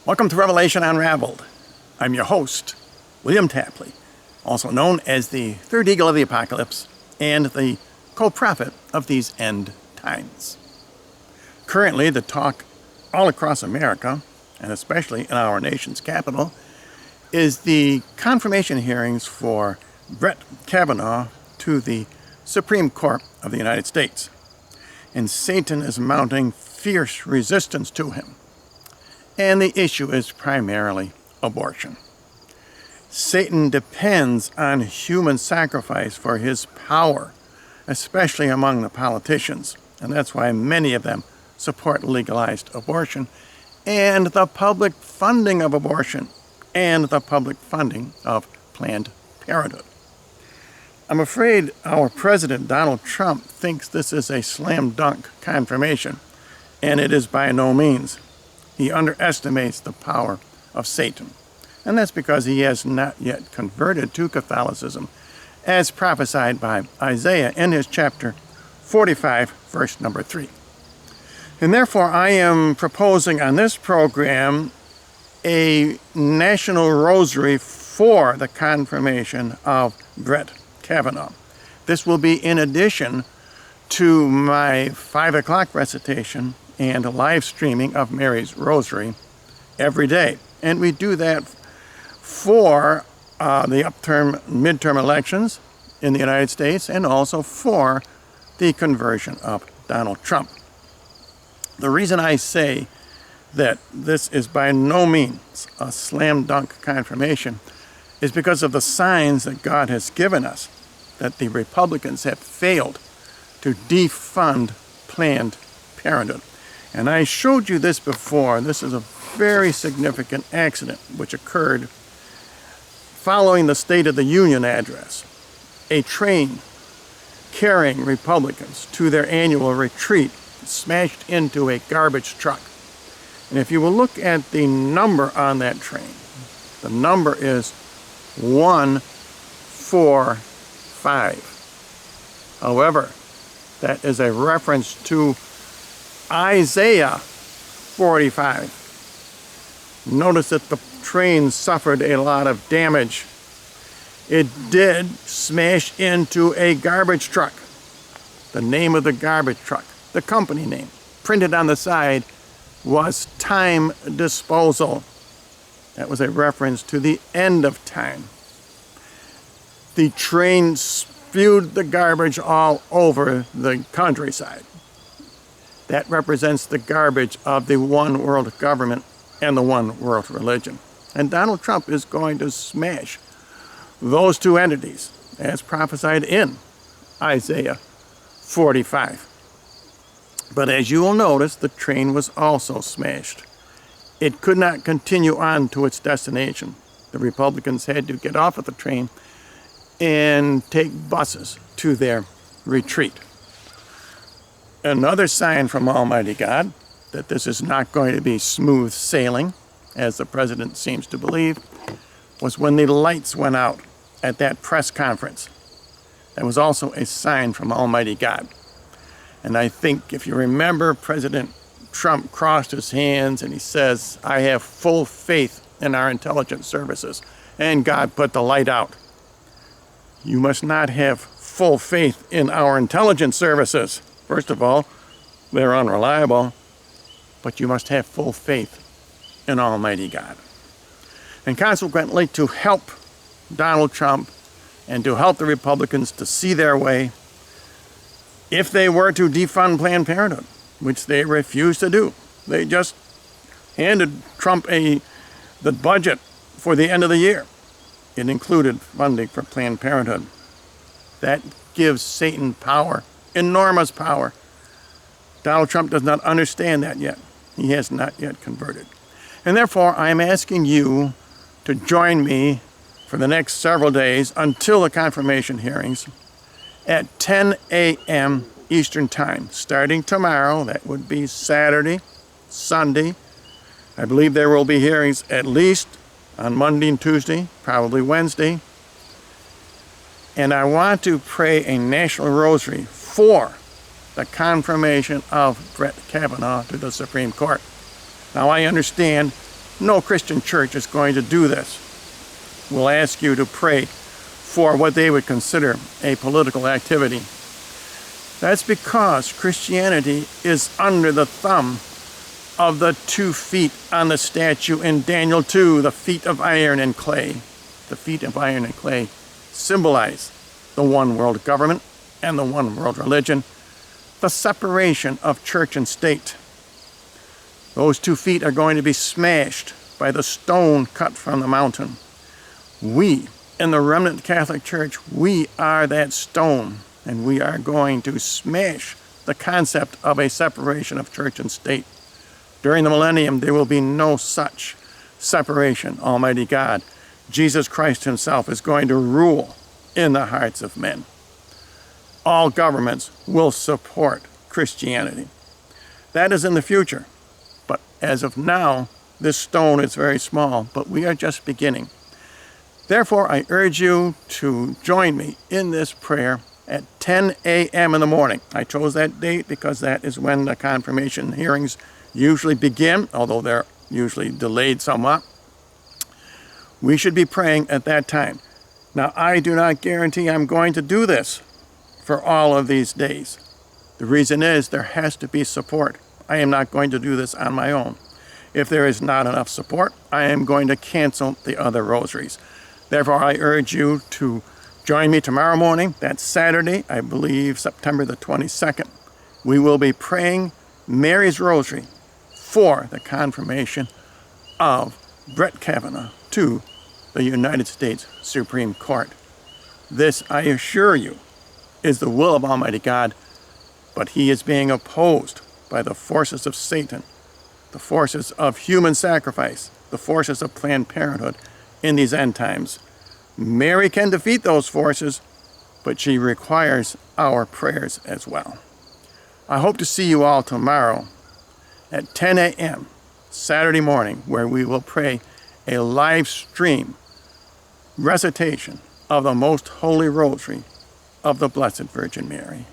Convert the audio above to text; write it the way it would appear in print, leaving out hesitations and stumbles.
Welcome to Revelation Unraveled. I'm your host, William Tapley, also known as the third eagle of the apocalypse and the co-prophet of these end times. Currently, the talk all across America, and especially in our nation's capital, is the confirmation hearings for Brett Kavanaugh to the Supreme Court of the United States. And Satan is mounting fierce resistance to him. And the issue is primarily abortion. Satan depends on human sacrifice for his power, especially among the politicians. And that's why many of them support legalized abortion and the public funding of abortion and the public funding of Planned Parenthood. I'm afraid our President Donald Trump thinks this is a slam dunk confirmation, and it is by no means. He underestimates the power of Satan, and that's because he has not yet converted to Catholicism, as prophesied by Isaiah in his chapter 45, verse number 3. And therefore, I am proposing on this program a national rosary for the confirmation of Brett Kavanaugh. This will be in addition to my 5 o'clock recitation and a live streaming of Mary's Rosary every day. And we do that for the midterm elections in the United States and also for the conversion of Donald Trump. The reason I say that this is by no means a slam dunk confirmation is because of the signs that God has given us that the Republicans have failed to defund Planned Parenthood. And I showed you this before. This is a very significant accident which occurred following the State of the Union address. A train carrying Republicans to their annual retreat smashed into a garbage truck. And if you will look at the number on that train, the number is 145. However, that is a reference to Isaiah 45. Notice that the train suffered a lot of damage. It did smash into a garbage truck. The name of the garbage truck, the company name, printed on the side was Time Disposal. That was a reference to the end of time. The train spewed the garbage all over the countryside. That represents the garbage of the one world government and the one world religion. And Donald Trump is going to smash those two entities as prophesied in Isaiah 45. But as you will notice, the train was also smashed. It could not continue on to its destination. The Republicans had to get off of the train and take buses to their retreat. Another sign from Almighty God that this is not going to be smooth sailing, as the president seems to believe, was when the lights went out at that press conference. That was also a sign from Almighty God. And I think if you remember, President Trump crossed his hands and he says, I have full faith in our intelligence services, and God put the light out. You must not have full faith in our intelligence services. First of all, they're unreliable, but you must have full faith in Almighty God. And consequently, to help Donald Trump and to help the Republicans to see their way, if they were to defund Planned Parenthood, which they refuse to do, they just handed Trump the budget for the end of the year. It included funding for Planned Parenthood. That gives Satan power, enormous power. Donald Trump does not understand that yet. He has not yet converted. And therefore, I am asking you to join me for the next several days until the confirmation hearings at 10 a.m. Eastern Time, starting tomorrow. That would be Saturday, Sunday. I believe there will be hearings at least on Monday and Tuesday, probably Wednesday. And I want to pray a national rosary for the confirmation of Brett Kavanaugh to the Supreme Court. Now, I understand No Christian church is going to do this. We'll ask you to pray for what they would consider a political activity. That's because Christianity is under the thumb of the 2 feet on the statue in Daniel 2, the feet of iron and clay. The feet of iron and clay symbolize the one world government and the one world religion, the separation of church and state. Those 2 feet are going to be smashed by the stone cut from the mountain. We, in the Remnant Catholic Church, we are that stone, and we are going to smash the concept of a separation of church and state. During the millennium, there will be no such separation, Almighty God. Jesus Christ himself is going to rule in the hearts of men. All governments will support Christianity. That is in the future. But as of now, this stone is very small, but we are just beginning. Therefore, I urge you to join me in this prayer at 10 a.m. in the morning. I chose that date because that is when the confirmation hearings usually begin, although they're usually delayed somewhat. We should be praying at that time. Now, I do not guarantee I'm going to do this for all of these days. The reason is there has to be support. I am not going to do this on my own. If there is not enough support, I am going to cancel the other rosaries. Therefore, I urge you to join me tomorrow morning. That's Saturday, I believe, September the 22nd. We will be praying Mary's Rosary for the confirmation of Brett Kavanaugh to the United States Supreme Court. This, I assure you, is the will of Almighty God, but he is being opposed by the forces of Satan, the forces of human sacrifice, the forces of Planned Parenthood in these end times. Mary can defeat those forces, but she requires our prayers as well. I hope to see you all tomorrow at 10 a.m. Saturday morning, where we will pray a live stream recitation of the Most Holy Rosary of the Blessed Virgin Mary.